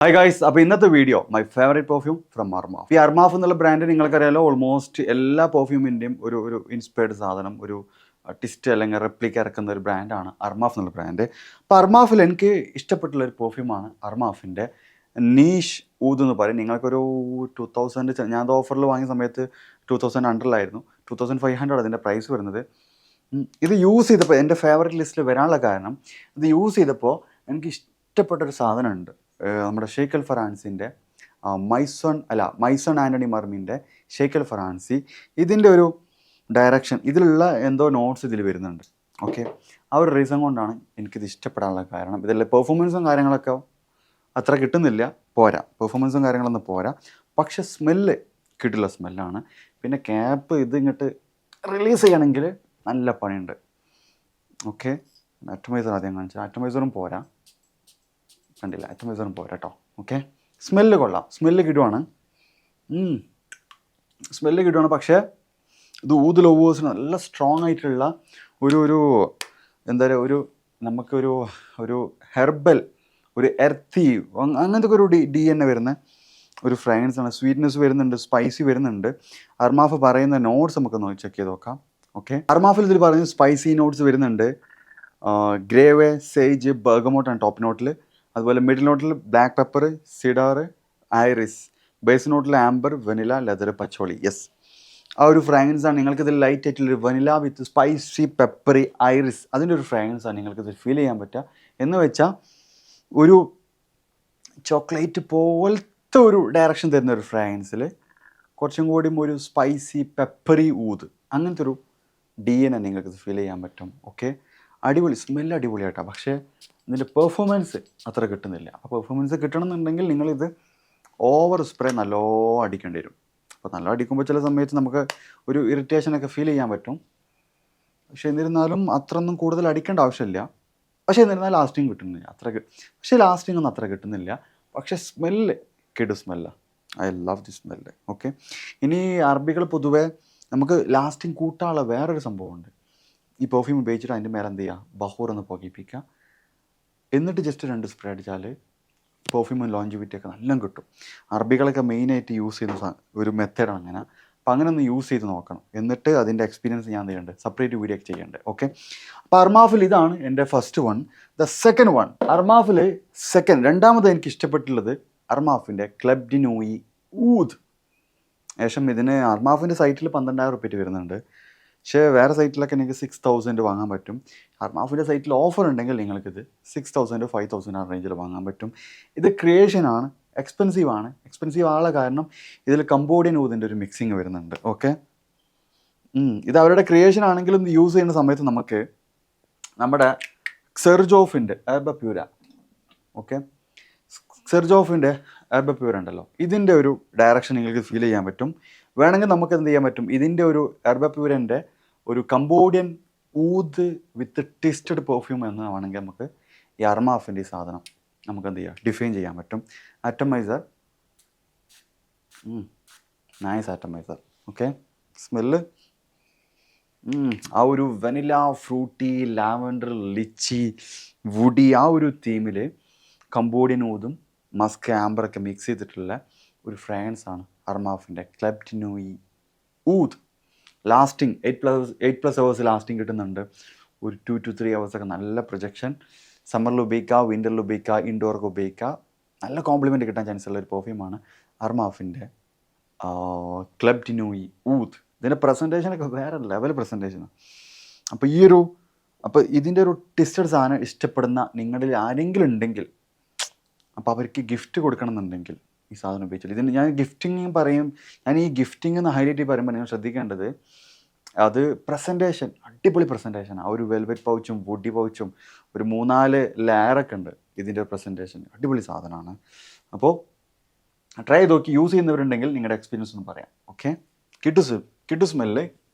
Hi guys, അപ്പോൾ ഇന്നത്തെ video my favourite perfume from Armaf. ഈ അർമാഫ് എന്നുള്ള ബ്രാൻഡ് നിങ്ങൾക്കറിയാലോ, ഓൾമോസ്റ്റ് എല്ലാ പെർഫ്യൂമിൻ്റെയും ഒരു ഇൻസ്പയർഡ് സാധനം, ഒരു ടിസ്റ്റ് അല്ലെങ്കിൽ റെപ്ലിക്ക ഇറക്കുന്ന ഒരു ബ്രാൻഡാണ് അർമാഫ് എന്നുള്ള ബ്രാൻഡ്. അപ്പോൾ അർമാഫിൽ എനിക്ക് ഇഷ്ടപ്പെട്ടുള്ള ഒരു പെർഫ്യൂമാണ് അർമാഫിൻ്റെ നീഷ് ഊദ് എന്ന് പറയും. നിങ്ങൾക്കൊരു 2000, ഞാൻ അത് ഓഫറിൽ വാങ്ങിയ സമയത്ത് 2000 അണ്ടറിലായിരുന്നു. 2500 അതിൻ്റെ പ്രൈസ് വരുന്നത്. ഇത് യൂസ് ചെയ്തപ്പോൾ എൻ്റെ ഫേവറേറ്റ് ലിസ്റ്റിൽ വരാനുള്ള കാരണം, ഇത് യൂസ് ചെയ്തപ്പോൾ എനിക്ക് ഇഷ്ടപ്പെട്ടൊരു സാധനമുണ്ട്. നമ്മുടെ ഷെയ്ഖൽ ഫറാൻസിൻ്റെ മൈസൺ ആൻ്റണി മർമിൻ്റെ ഷെയ്ഖൽ ഫറാൻസി. ഇതിൻ്റെ ഒരു ഡയറക്ഷൻ, ഇതിലുള്ള എന്തോ നോട്ട്സ് ഇതിൽ വരുന്നുണ്ട്. ഓക്കെ, ആ ഒരു റീസൺ കൊണ്ടാണ് എനിക്കിത് ഇഷ്ടപ്പെടാനുള്ള കാരണം. ഇതിലെ പെർഫോമൻസും കാര്യങ്ങളൊക്കെ അത്ര കിട്ടുന്നില്ല, പോരാ, പെർഫോമൻസും കാര്യങ്ങളൊന്നും പോരാ. പക്ഷെ സ്മെല്ല് കിട്ടില്ല, സ്മെല്ലാണ്. പിന്നെ ക്യാപ്പ് ഇത് ഇങ്ങോട്ട് റിലീസ് ചെയ്യണമെങ്കിൽ നല്ല പണിയുണ്ട്. ഓക്കെ, അറ്റമൈസർ ആദ്യം കാണിച്ചാൽ അറ്റമൈസറും പോരാ, കണ്ടില്ല, അറ്റമൈസറും പോരാ കേട്ടോ. ഓക്കെ, സ്മെല്ല് കൊള്ളാം, സ്മെല്ല് കിട്ടുവാണ്, സ്മെല്ല് കിട്ടുവാണ്. പക്ഷേ ഇത് ഊദ് ലവേഴ്സിന് നല്ല സ്ട്രോങ് ആയിട്ടുള്ള ഒരു എന്താ പറയുക, നമുക്കൊരു ഹെർബൽ, ഒരു എർത്തി, അങ്ങനത്തെ ഒരു DNA വരുന്ന ഒരു ഫ്രാഗ്രൻസ് ആണ്. സ്വീറ്റ്നെസ് വരുന്നുണ്ട്, സ്പൈസി വരുന്നുണ്ട്. അർമാഫ് പറയുന്ന നോട്ട്സ് നമുക്ക് ചെക്ക് ചെയ്ത് നോക്കാം. ഓക്കെ, അർമാഫിൽ ഇതിൽ പറയുന്നത് സ്പൈസി നോട്ട്സ് വരുന്നുണ്ട്. ഗ്രേവേ, സേജ്, ബർഗമോട്ടാണ് ടോപ്പ് നോട്ടിൽ. അതുപോലെ മിഡിൽ നോട്ടിൽ black pepper, cedar, iris. Base നോട്ടിൽ amber, vanilla, leather, patchouli. Yes, ആ ഒരു ഫ്രാഗ്രൻസ് ആണ് നിങ്ങൾക്കിതിൽ ലൈറ്റ് ആയിട്ടുള്ളൊരു vanilla with spicy peppery iris, അതിൻ്റെ ഒരു ഫ്രാഗ്രൻസ് ആണ് നിങ്ങൾക്കിത് ഫീൽ ചെയ്യാൻ പറ്റുക. എന്ന് വെച്ചാൽ ഒരു ചോക്ലേറ്റ് പോലത്തെ ഒരു ഡയറക്ഷൻ തരുന്ന ഒരു ഫ്രാഗ്രൻസിൽ കുറച്ചും കൂടി ഒരു സ്പൈസി പെപ്പറി ഊത്, അങ്ങനത്തെ ഒരു DNA നിങ്ങൾക്കിത് ഫീൽ ചെയ്യാൻ പറ്റും. ഓക്കെ, അടിപൊളി സ്മെല്ല്, അടിപൊളിയായിട്ടാണ്. പക്ഷേ ഇതിൻ്റെ പെർഫോമൻസ് അത്ര കിട്ടുന്നില്ല. അപ്പോൾ പെർഫോമൻസ് കിട്ടണമെന്നുണ്ടെങ്കിൽ നിങ്ങളിത് ഓവർ സ്പ്രേ നല്ലോണം അടിക്കേണ്ടി വരും. അപ്പോൾ നല്ല അടിക്കുമ്പോൾ ചില സമയത്ത് നമുക്ക് ഒരു ഇറിറ്റേഷനൊക്കെ ഫീൽ ചെയ്യാൻ പറ്റും. പക്ഷേ എന്നിരുന്നാലും അത്രയൊന്നും കൂടുതൽ അടിക്കേണ്ട ആവശ്യമില്ല. പക്ഷേ എന്നിരുന്നാലും ലാസ്റ്റിങ് കിട്ടുന്നില്ല പക്ഷേ ലാസ്റ്റിംഗ് ഒന്നും അത്ര കിട്ടുന്നില്ല. പക്ഷേ സ്മെല്ല് കിടു സ്മെല്ലാണ്. I love the smell. Okay, ഇനി അറബികൾ പൊതുവേ നമുക്ക് ലാസ്റ്റിംഗ് കൂട്ടാനുള്ള വേറൊരു സംഭവമുണ്ട്. ഈ പെർഫ്യൂം ഉപയോഗിച്ചിട്ട് അതിൻ്റെ മേലെ എന്ത് ചെയ്യുക, ബഹൂർ ഒന്ന് പുകയിപ്പിക്കുക, എന്നിട്ട് ജസ്റ്റ് 2 സ്പ്രേ അടിച്ചാൽ പെർഫ്യൂമും ലോഞ്ചിവിറ്റിയൊക്കെ നല്ല കിട്ടും. അറബികളൊക്കെ മെയിനായിട്ട് യൂസ് ചെയ്യുന്ന ഒരു മെത്തേഡാണ് അങ്ങനെ. അപ്പോൾ അങ്ങനെ ഒന്ന് യൂസ് ചെയ്ത് നോക്കണം. എന്നിട്ട് അതിൻ്റെ എക്സ്പീരിയൻസ് ഞാൻ ചെയ്യേണ്ടത് സെപ്പറേറ്റ് വീഡിയോ ഒക്കെ ചെയ്യേണ്ടത്. ഓക്കെ, അപ്പോൾ അർമാഫിൽ ഇതാണ് എൻ്റെ first one. The second one, അർമാഫിൽ രണ്ടാമത് എനിക്ക് ഇഷ്ടപ്പെട്ടുള്ളത് അർമാഫിൻ്റെ ക്ലബ് ഡി നൂയി ഊദ്. ഏകദേശം ഇതിന് അർമാഫിൻ്റെ സൈറ്റിൽ 12,000 റുപ്യ വരുന്നുണ്ട്. പക്ഷേ വേറെ സൈറ്റിലൊക്കെ നിങ്ങൾക്ക് 6,000 വാങ്ങാൻ പറ്റും. അർമാഫിൻ്റെ സൈറ്റിൽ ഓഫർ ഉണ്ടെങ്കിൽ നിങ്ങൾക്കിത് 6,000 5,000 ആ റേഞ്ചിൽ വാങ്ങാൻ പറ്റും. ഇത് ക്രിയേഷനാണ്, എക്സ്പെൻസീവ് ആളെ കാരണം ഇതിൽ കംബോഡിയൻ ഊതിൻ്റെ ഒരു മിക്സിങ് വരുന്നുണ്ട്. ഓക്കെ, ഇത് അവരുടെ ക്രിയേഷൻ ആണെങ്കിലും യൂസ് ചെയ്യുന്ന സമയത്ത് നമുക്ക് നമ്മുടെ സെർജോഫിൻ്റെ എർബ പ്യൂര, ഓക്കെ, സെർജോഫിൻ്റെ എർബ പ്യൂര ഉണ്ടല്ലോ, ഇതിൻ്റെ ഒരു ഡയറക്ഷൻ നിങ്ങൾക്ക് ഫീൽ ചെയ്യാൻ പറ്റും. വേണമെങ്കിൽ നമുക്ക് എന്ത് ചെയ്യാൻ പറ്റും, ഇതിൻ്റെ ഒരു എർബ പ്യൂരൻ്റെ ഒരു കംബോഡിയൻ ഊദ് വിത്ത് ട്വിസ്റ്റഡ് പെർഫ്യൂം എന്ന് വേണമെങ്കിൽ നമുക്ക് ഈ അർമാഫിൻ്റെ ഈ സാധനം നമുക്ക് എന്ത് ചെയ്യാം, ഡിഫൈൻ ചെയ്യാൻ പറ്റും. Atomizer, nice atomizer. Okay, smell ആ ഒരു vanilla, fruity, lavender, lychee, woody, ആ ഒരു തീമിൽ കംബോഡിയൻ ഊതും മസ്ക്, ആംബറൊക്കെ മിക്സ് ചെയ്തിട്ടുള്ള ഒരു ഫ്രാഗ്രൻസ് ആണ് അർമാഫിൻ്റെ club de nuit oud. Lasting 8+ hours lasting കിട്ടുന്നുണ്ട്. ഒരു 2 to 3 hours ഒക്കെ നല്ല പ്രൊജക്ഷൻ. സമ്മറിൽ ഉപയോഗിക്കുക, വിൻ്ററിൽ ഉപയോഗിക്കുക, ഇൻഡോർക്ക് ഉപയോഗിക്കുക. നല്ല കോംപ്ലിമെൻറ്റ് കിട്ടാൻ ചാൻസ് ഉള്ള ഒരു പെർഫ്യൂമാണ് അർമാഫിൻ്റെ ക്ലബ് ഡി നൂയി ഊദ്. ഇതിൻ്റെ പ്രസൻറ്റേഷനൊക്കെ വേറെ ലെവൽ പ്രസൻറ്റേഷനാണ്. അപ്പോൾ ഇതിൻ്റെ ഒരു ട്വിസ്റ്റഡ് സാധനം ഇഷ്ടപ്പെടുന്ന നിങ്ങളിൽ ആരെങ്കിലും ഉണ്ടെങ്കിൽ, അപ്പോൾ അവർക്ക് ഗിഫ്റ്റ് കൊടുക്കണം എന്നുണ്ടെങ്കിൽ ഈ സാധനം ഉപയോഗിച്ചില്ല. ഇതിന് ഞാൻ ഗിഫ്റ്റിങ് പറയും, ഞാൻ ഈ ഗിഫ്റ്റിംഗ് എന്ന് ഹൈലൈറ്റ് പറയുമ്പോൾ നിങ്ങൾ ശ്രദ്ധിക്കേണ്ടത്, അത് പ്രസൻറ്റേഷൻ, അടിപൊളി പ്രസൻറ്റേഷനാണ്. ആ ഒരു വെൽവെറ്റ് പൗച്ചും വുഡി പൗച്ചും ഒരു 3-4 ലെയറൊക്കെ ഉണ്ട്. ഇതിൻ്റെ പ്രസൻറ്റേഷൻ അടിപൊളി സാധനമാണ്. അപ്പോൾ ട്രൈ ചെയ്ത് നോക്കി. യൂസ് ചെയ്യുന്നവരുണ്ടെങ്കിൽ നിങ്ങളുടെ എക്സ്പീരിയൻസ് ഒന്ന് പറയാം. ഓക്കെ, കിഡു സ്മെല്ല്,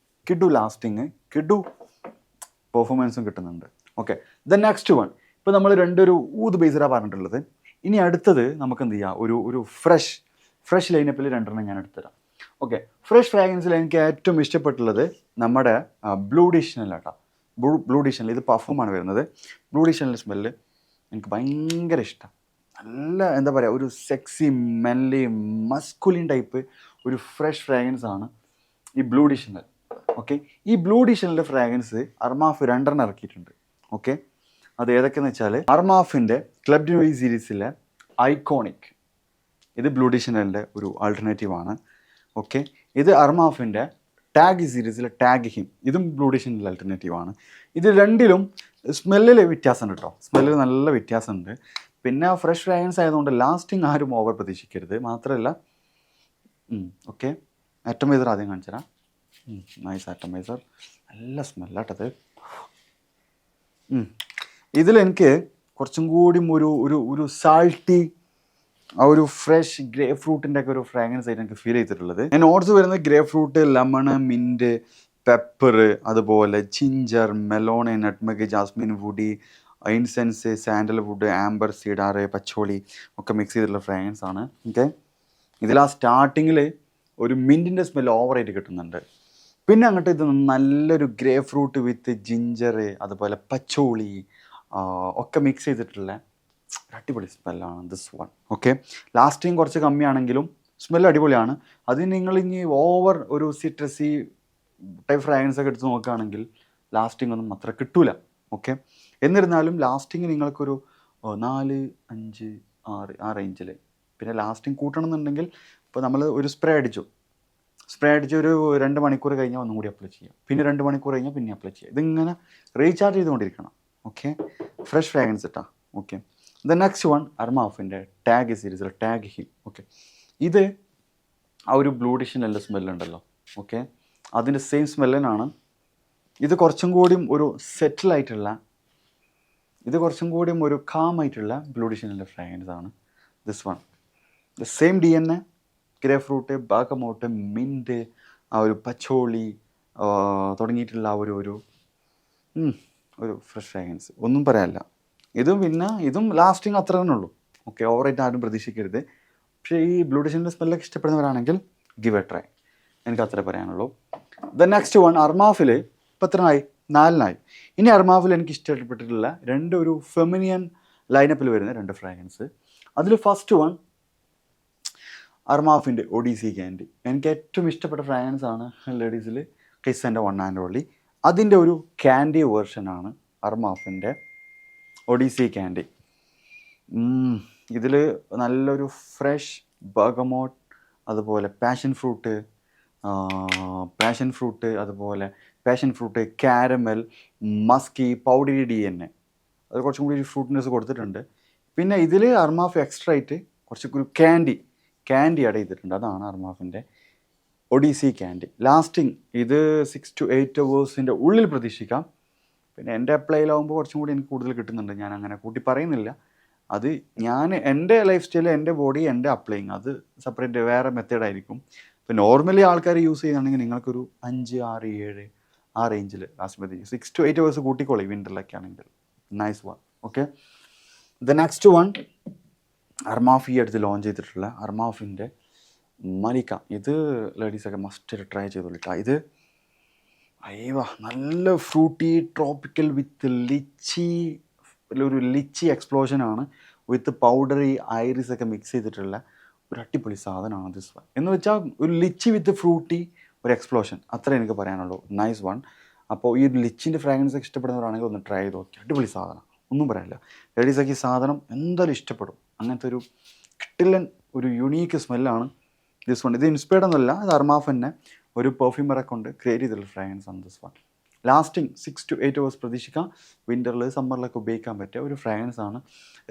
കിഡു ലാസ്റ്റിങ്, കിഡു പെർഫോമൻസും കിട്ടുന്നുണ്ട്. ഓക്കെ, ദ നെക്സ്റ്റ് വൺ, ഇപ്പോൾ നമ്മൾ 2 ഊത് ബേസിലാണ് പറഞ്ഞിട്ടുള്ളത്. ഇനി അടുത്തത് നമുക്ക് എന്ത് ചെയ്യാം, ഒരു ഫ്രഷ് ലൈനപ്പിൽ 2 ഞാൻ എടുത്തുതരാം. ഓക്കെ, ഫ്രഷ് ഫ്രാഗ്രൻസിൽ എനിക്ക് ഏറ്റവും ഇഷ്ടപ്പെട്ടുള്ളത് നമ്മുടെ ബ്ലൂ ഡിഷനിലാട്ടോ. ബ്ലൂ ഡിഷനിൽ ഇത് പെർഫ്യൂമാണ് വരുന്നത്. ബ്ലൂ ഡിഷനിലെ സ്മെല്ല് എനിക്ക് ഭയങ്കര ഇഷ്ടം. നല്ല എന്താ പറയുക ഒരു സെക്സി മെൻലി മസ്കുലിൻ ടൈപ്പ് ഒരു ഫ്രഷ് ഫ്രാഗ്രൻസ് ആണ് ഈ ബ്ലൂ ഡിഷണൽ. ഓക്കെ, ഈ ബ്ലൂ ഡിഷണലിൻ്റെ ഫ്രാഗ്രൻസ് അർമാഫ് 2 ഇറക്കിയിട്ടുണ്ട്. ഓക്കെ, അത് ഏതൊക്കെയെന്ന് വെച്ചാൽ അർമാഫിൻ്റെ ക്ലബ് ഡി സീരീസിലെ ഐക്കോണിക്, ഇത് ബ്ലൂ ഡിഷണലിൻ്റെ ഒരു ആൾട്ടർനേറ്റീവ് ആണ്. ഓക്കെ, ഇത് അർമാഫിൻ്റെ ടാഗ് സീരീസിലെ ടാഗ് ഹിം, ഇതും ബ്ലൂ ഡിഷണലിൻ്റെ ആൾട്ടർനേറ്റീവ് ആണ്. ഇത് രണ്ടിലും സ്മെല്ലിൽ വ്യത്യാസമുണ്ട് കേട്ടോ, സ്മെല്ലിൽ നല്ല വ്യത്യാസമുണ്ട്. പിന്നെ ഫ്രഷ് ഫ്രാഗ്രൻസ് ആയതുകൊണ്ട് ലാസ്റ്റിംഗ് ആരും ഓവർ പ്രതീക്ഷിക്കരുത്. മാത്രമല്ല ഓക്കെ, അറ്റമൈസർ ആദ്യം കാണിച്ചു തരാം. നൈസ് അറ്റമൈസർ, നല്ല സ്മെല്ലാട്ടത്. ഇതിലെനിക്ക് കുറച്ചും കൂടി ഒരു ഒരു ഒരു സാൾട്ടി, ആ ഒരു ഫ്രഷ് ഗ്രേ ഫ്രൂട്ടിൻ്റെ ഒക്കെ ഒരു ഫ്രാഗ്രൻസ് ആയിട്ട് എനിക്ക് ഫീൽ ചെയ്തിട്ടുള്ളത്. നോട്ട്സ് വരുന്നത് grapefruit, lemon, mint, pepper, അതുപോലെ ginger, melon, nutmeg, jasmine, woody, incense, sandalwood, amber, cedar, patchouli ഒക്കെ മിക്സ് ചെയ്തിട്ടുള്ള ഫ്രാഗ്രൻസ് ആണ്. ഓക്കെ, ഇതിൽ ആ സ്റ്റാർട്ടിങ്ങിൽ ഒരു മിൻറ്റിൻ്റെ സ്മെൽ ഓവറായിട്ട് കിട്ടുന്നുണ്ട്. പിന്നെ അങ്ങോട്ട് ഇത് നല്ലൊരു ഗ്രേ ഫ്രൂട്ട് വിത്ത് ജിഞ്ചർ, അതുപോലെ പച്ചോളി ഒക്കെ മിക്സ് ചെയ്തിട്ടുള്ള അടിപൊളി സ്മെല്ലാണ് ദിസ് വൺ. ഓക്കെ, ലാസ്റ്റിങ് കുറച്ച് കമ്മിയാണെങ്കിലും സ്മെല്ല് അടിപൊളിയാണ്. അതിന് നിങ്ങൾ ഇനി ഓവർ ഒരു സിട്രസി ടൈപ്പ് ഫ്രാഗ്രൻസ് ഒക്കെ എടുത്ത് നോക്കുകയാണെങ്കിൽ ലാസ്റ്റിംഗ് ഒന്നും അത്ര കിട്ടൂല. ഓക്കെ, എന്നിരുന്നാലും ലാസ്റ്റിംഗ് നിങ്ങൾക്കൊരു 4, 5, 6 ആ റേഞ്ചിൽ. പിന്നെ ലാസ്റ്റിംഗ് കൂട്ടണം എന്നുണ്ടെങ്കിൽ ഇപ്പോൾ നമ്മൾ ഒരു സ്പ്രേ അടിച്ച് ഒരു 2 മണിക്കൂർ കഴിഞ്ഞാൽ ഒന്നും കൂടി അപ്ലൈ ചെയ്യാം, പിന്നെ 2 മണിക്കൂർ കഴിഞ്ഞാൽ പിന്നെ അപ്ലൈ ചെയ്യാം. ഇതിങ്ങനെ റീചാർജ് ചെയ്തുകൊണ്ടിരിക്കണം. ഓക്കെ, ഫ്രഷ് ഫ്രാഗ്രൻസ് ഇട്ടാ. ഓക്കെ, ദ നെക്സ്റ്റ് വൺ അർമാഫിൻ്റെ ടാഗ് സീരീസിൽ ടാഗ് ഹിം. ഓക്കെ, ഇത് ആ ഒരു ബ്ലൂ ഡിഷണലിൻ്റെ സ്മെല്ലുണ്ടല്ലോ. ഓക്കെ, അതിൻ്റെ സെയിം സ്മെല്ലിനാണ്. ഇത് കുറച്ചും കൂടിയും ഒരു സെറ്റിലായിട്ടുള്ള, ഇത് കുറച്ചും കൂടിയും ഒരു കാമായിട്ടുള്ള ബ്ലൂ ഡിഷണലിൻ്റെ ഫ്രാഗ്രൻസ് ആണ് this one. The same DNA, grapefruit, bergamot, mint, ആ ഒരു പച്ചോളി തുടങ്ങിയിട്ടുള്ള ആ ഒരു ഒരു ഫ്രഷ് ഫ്രാഗ്രൻസ്, ഒന്നും പറയാനില്ല. ഇതും ലാസ്റ്റിങ് അത്ര തന്നെ ഉള്ളൂ. ഓക്കെ, ഓവറായിട്ട് ആരും പ്രതീക്ഷിക്കരുത്. പക്ഷേ ഈ ബ്ലൂ ഡിഷണലിൻ്റെ സ്മെല്ലൊക്കെ ഇഷ്ടപ്പെടുന്നവരാണെങ്കിൽ ഗിവ് എ ട്രൈ, എനിക്ക് അത്രേ പറയാനുള്ളൂ. ദ നെക്സ്റ്റ് വൺ അർമാഫിൽ ഇപ്പം എത്രനായി? 4 ഇനി അർമാഫിൽ എനിക്ക് ഇഷ്ടപ്പെട്ടിട്ടുള്ള 2 ഒരു ഫെമിനിയൻ ലൈനപ്പിൽ വരുന്ന 2 ഫ്രാഗ്രൻസ്. അതിൽ ഫസ്റ്റ് വൺ അർമാഫിൻ്റെ ഒഡീസി ക്യാൻഡി. എനിക്ക് ഏറ്റവും ഇഷ്ടപ്പെട്ട ഫ്രാഗ്രൻസ് ആണ് ലേഡീസിൽ കിസ്സൻ്റെ വൺ ആൻഡ് ഓൺലി. അതിൻ്റെ ഒരു ക്യാൻഡി വേർഷനാണ് അർമാഫിൻ്റെ ഒഡീസി ക്യാൻഡി. ഇതിൽ നല്ലൊരു ഫ്രഷ് ബർഗമോട്ട്, അതുപോലെ passion fruit, caramel, musky, powdery DNA, അത് കുറച്ചും കൂടി ഒരു ഫ്രൂട്ട്നെസ് കൊടുത്തിട്ടുണ്ട്. പിന്നെ ഇതിൽ അർമാഫ് എക്സ്ട്രാ ആയിട്ട് കുറച്ചൊരു ക്യാൻഡി ആഡ് ചെയ്തിട്ടുണ്ട്. അതാണ് അർമാഫിൻ്റെ ഒഡീസി ക്യാൻഡി. ലാസ്റ്റിംഗ് ഇത് 6 to 8 hours ഉള്ളിൽ പ്രതീക്ഷിക്കാം. പിന്നെ എൻ്റെ അപ്ലൈയിലാവുമ്പോൾ കുറച്ചും കൂടി എനിക്ക് കൂടുതൽ കിട്ടുന്നുണ്ട്. ഞാൻ അങ്ങനെ കൂട്ടി പറയുന്നില്ല. അത് ഞാൻ എൻ്റെ ലൈഫ് സ്റ്റൈൽ, എൻ്റെ ബോഡി, എൻ്റെ അപ്ലൈയിങ് അത് സെപ്പറേറ്റ് വേറെ മെത്തേഡായിരിക്കും. ഇപ്പോൾ നോർമലി ആൾക്കാർ യൂസ് ചെയ്യുകയാണെങ്കിൽ നിങ്ങൾക്കൊരു 5, 6, 7 ആ റേഞ്ചിൽ ലാസ്റ്റ് മതി. 6 to 8 hours കൂട്ടിക്കോളി വിൻ്ററിലൊക്കെ ആണെങ്കിൽ. Nice one. Okay, the next one Armaf ഈ അടുത്ത് ലോഞ്ച് ചെയ്തിട്ടുള്ള അർമാഫിൻ്റെ മലിക്ക. ഇത് ലേഡീസൊക്കെ മസ്റ്റ് ട്രൈ ചെയ്തോളിട്ടാ. ഇത് അയ്യോ നല്ല ഫ്രൂട്ടി ട്രോപ്പിക്കൽ വിത്ത് ഒരു ലിച്ചി എക്സ്പ്ലോഷനാണ്, വിത്ത് പൗഡറി ഐറിസ് ഒക്കെ മിക്സ് ചെയ്തിട്ടുള്ള ഒരു അടിപൊളി സാധനമാണ് ദിസ് വൺ. എന്ന് വെച്ചാൽ ഒരു ലിച്ചി വിത്ത് ഫ്രൂട്ടി ഒരു എക്സ്പ്ലോഷൻ, അത്ര എനിക്ക് പറയാനുള്ളൂ. Nice one. അപ്പോൾ ഈ ഒരു ലിച്ചിൻ്റെ ഫ്രാഗ്രൻസ് ഒക്കെ ഇഷ്ടപ്പെടുന്നവരാണെങ്കിൽ ഒന്ന് ട്രൈ ചെയ്ത് നോക്കി. അടിപൊളി സാധനം, ഒന്നും പറയാനില്ല. ലേഡീസൊക്കെ ഈ സാധനം എന്തായാലും ഇഷ്ടപ്പെടും. അങ്ങനത്തെ ഒരു കിട്ടില്ലൻ ഒരു യുണീക്ക് സ്മെല്ലാണ് ദിസ് വൺ. ഇത് ഇൻസ്പയർഡ് ഒന്നുമല്ല, ഇത് അർമാഫ് തന്നെ ഒരു പെർഫ്യൂമറെ കൊണ്ട് ക്രിയേറ്റ് ചെയ്തിട്ടുള്ള ഫ്രാഗ്രൻസ് ആണ് this one. Lasting 6 to 8 hours പ്രതീക്ഷിക്കാം. വിൻ്ററിൽ സമ്മറിലൊക്കെ ഉപയോഗിക്കാൻ പറ്റിയ ഒരു ഫ്രാഗ്രൻസ് ആണ്.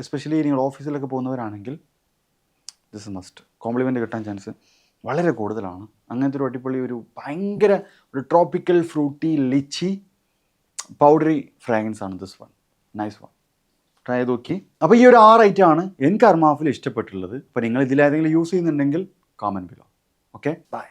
എസ്പെഷ്യലി നിങ്ങൾ ഓഫീസിലൊക്കെ പോകുന്നവരാണെങ്കിൽ ദിസ് മസ്റ്റ്. കോംപ്ലിമെൻ്റ് കിട്ടാൻ ചാൻസ് വളരെ കൂടുതലാണ്. അങ്ങനത്തെ ഒരു അടിപൊളി ഒരു ഭയങ്കര ഒരു tropical fruity lychee powdery fragrance ആണ് this one. Nice one, try ചെയ്ത് നോക്കി. അപ്പോൾ ഈ ഒരു 6 ഐറ്റമാണ് എനിക്ക് അർമാഫിൽ ഇഷ്ടപ്പെട്ടുള്ളത്. അപ്പോൾ നിങ്ങൾ ഇതിലേതെങ്കിലും യൂസ് ചെയ്യുന്നുണ്ടെങ്കിൽ comment below. Okay, bye.